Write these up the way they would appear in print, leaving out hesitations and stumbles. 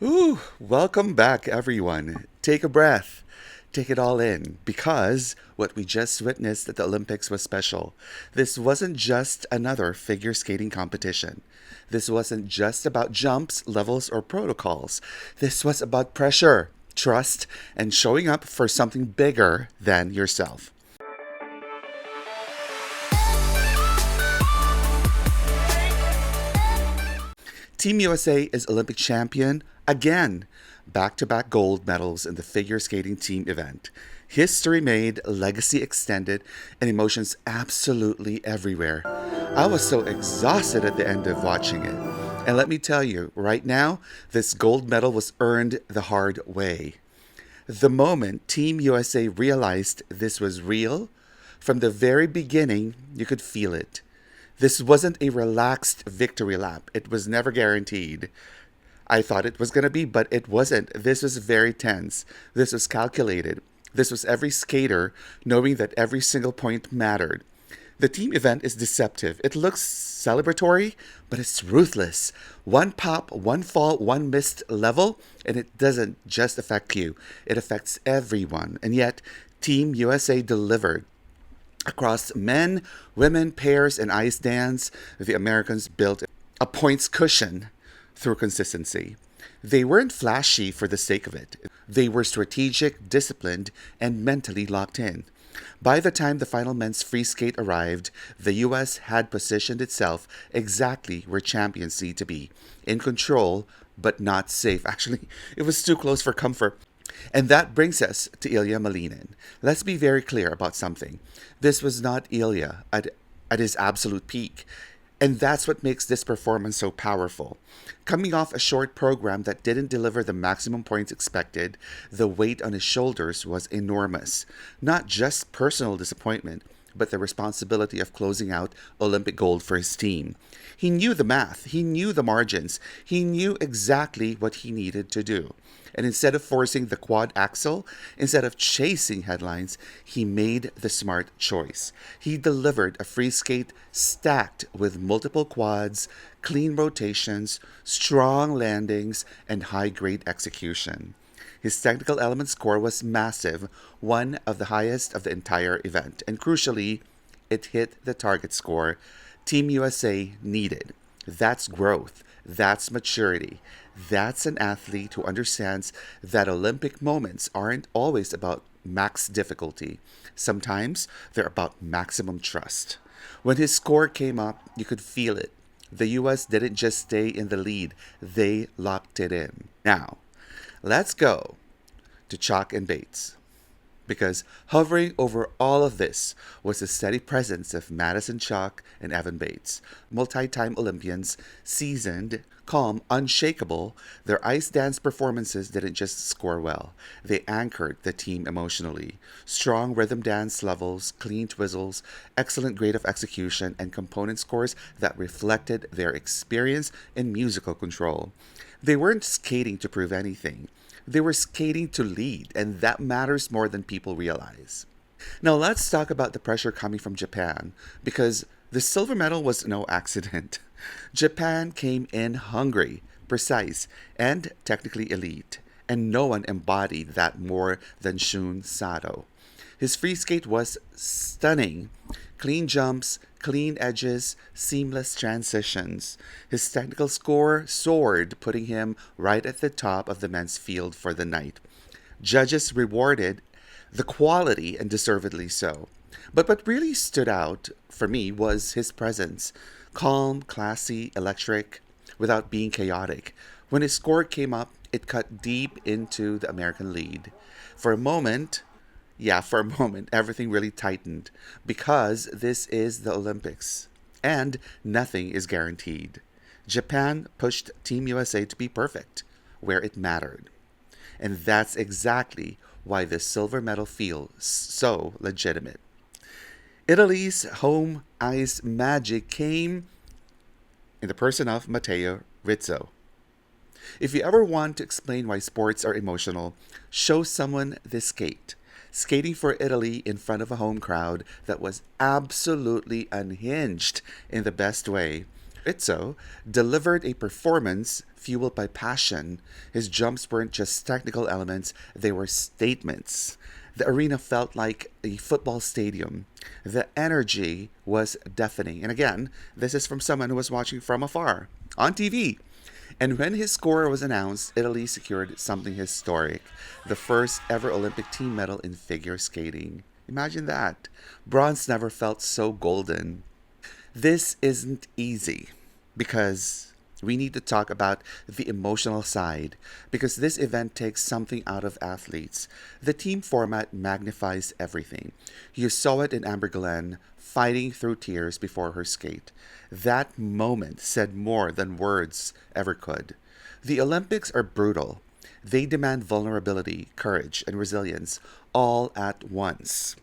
Ooh, welcome back, everyone. Take a breath. Take it all in because what we just witnessed at the Olympics was special. This wasn't just another figure skating competition. This wasn't just about jumps, levels, or protocols. This was about pressure, trust, and showing up for something bigger than yourself. Team USA is Olympic champion again. Back to back gold medals in the figure skating team event. History made, legacy extended, and emotions absolutely everywhere. I was so exhausted at the end of watching it. And let me tell you, right now, this gold medal was earned the hard way. The moment Team USA realized this was real, from the very beginning, you could feel it. This wasn't a relaxed victory lap. It was never guaranteed. I thought it was going to be, but it wasn't. This was very tense. This was calculated. This was every skater knowing that every single point mattered. The team event is deceptive. It looks celebratory, but it's ruthless. One pop, one fall, one missed level, and it doesn't just affect you, it affects everyone. And yet, Team USA delivered. Across men, women, pairs, and ice dance, the Americans built a points cushion through consistency. They weren't flashy for the sake of it. They were strategic, disciplined, and mentally locked in. By the time the final men's free skate arrived, the US had positioned itself exactly where champions need to be, in control, but not safe. Actually, it was too close for comfort. And that brings us to Ilya Malinin. Let's be very clear about something. This was not Ilya at his absolute peak. And that's what makes this performance so powerful. Coming off a short program that didn't deliver the maximum points expected, the weight on his shoulders was enormous. Not just personal disappointment, but the responsibility of closing out Olympic gold for his team. He knew the math, he knew the margins, he knew exactly what he needed to do. And instead of forcing the quad axle, instead of chasing headlines, he made the smart choice. He delivered a free skate stacked with multiple quads, clean rotations, strong landings, and high grade execution. His technical element score was massive, one of the highest of the entire event, and crucially, it hit the target score Team USA needed. That's growth. That's maturity. That's an athlete who understands that Olympic moments aren't always about max difficulty. Sometimes they're about maximum trust. When his score came up, you could feel it. The US didn't just stay in the lead, they locked it in. Now, let's go to Chock and Bates. Because hovering over all of this was the steady presence of Madison Chock and Evan Bates, multi time Olympians, seasoned, calm, unshakable. Their ice dance performances didn't just score well, they anchored the team emotionally. Strong rhythm dance levels, clean twizzles, excellent grade of execution, and component scores that reflected their experience in musical control. They weren't skating to prove anything. They were skating to lead, and that matters more than people realize. Now, let's talk about the pressure coming from Japan, because the silver medal was no accident. Japan came in hungry, precise, and technically elite, and no one embodied that more than Shun Sato. His free skate was stunning. Clean jumps, clean edges, seamless transitions. His technical score soared, putting him right at the top of the men's field for the night. Judges rewarded the quality, and deservedly so. But what really stood out for me was his presence. Calm, classy, electric, without being chaotic. When his score came up, it cut deep into the American lead. For a moment, for a moment, everything really tightened because this is the Olympics and nothing is guaranteed. Japan pushed Team USA to be perfect where it mattered. And that's exactly why the silver medal feels so legitimate. Italy's home ice magic came in the person of Matteo Rizzo. If you ever want to explain why sports are emotional, show someone this skate. Skating for Italy in front of a home crowd that was absolutely unhinged in the best way. Rizzo delivered a performance fueled by passion. His jumps weren't just technical elements, they were statements. The arena felt like a football stadium. The energy was deafening. And again, this is from someone who was watching from afar on TV. And when his score was announced, Italy secured something historic, the first ever Olympic team medal in figure skating. Imagine that. Bronze never felt so golden. This isn't easy because we need to talk about the emotional side because this event takes something out of athletes. The team format magnifies everything. You saw it in Amber Glenn fighting through tears before her skate. That moment said more than words ever could. The Olympics are brutal. They demand vulnerability, courage, and resilience all at once.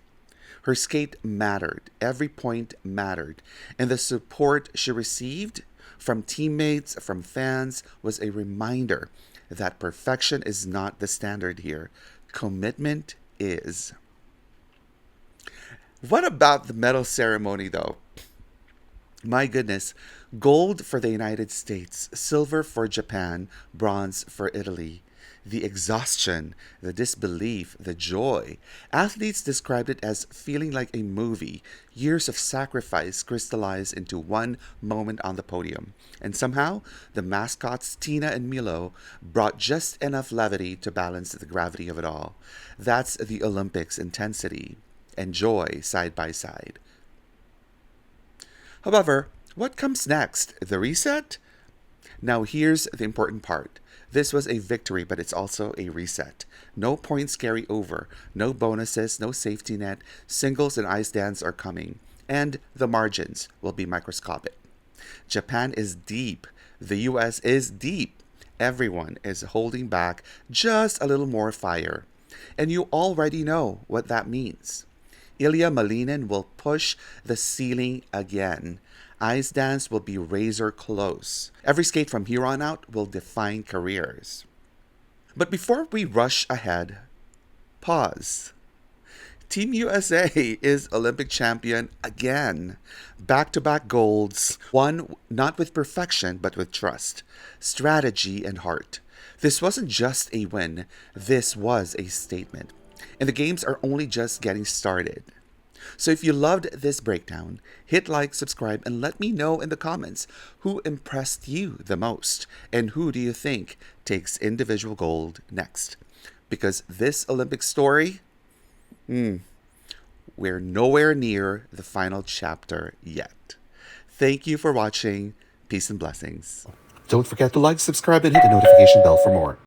Her skate mattered. Every point mattered. And the support she received from teammates, from fans, was a reminder that perfection is not the standard here. Commitment is. What about the medal ceremony, though? My goodness, gold for the United States, silver for Japan, bronze for Italy. The exhaustion, the disbelief, the joy. Athletes described it as feeling like a movie. Years of sacrifice crystallized into one moment on the podium. And somehow, the mascots Tina and Milo brought just enough levity to balance the gravity of it all. That's the Olympics intensity and joy side by side. However, what comes next? The reset? Now, here's the important part. This was a victory, but it's also a reset. No points carry over, no bonuses, no safety net. Singles and ice dance are coming, and the margins will be microscopic. Japan is deep. The US is deep. Everyone is holding back just a little more fire. And you already know what that means. Ilya Malinin will push the ceiling again. Ice dance will be razor close. Every skate from here on out will define careers. But before we rush ahead, pause. Team USA is Olympic champion again. Back to back golds, won not with perfection, but with trust, strategy, and heart. This wasn't just a win, this was a statement. And the games are only just getting started. So if you loved this breakdown, hit like, subscribe, and let me know in the comments who impressed you the most and who do you think takes individual gold next. Because this Olympic story, we're nowhere near the final chapter yet. Thank you for watching. Peace and blessings. Don't forget to like, subscribe, and hit the notification bell for more.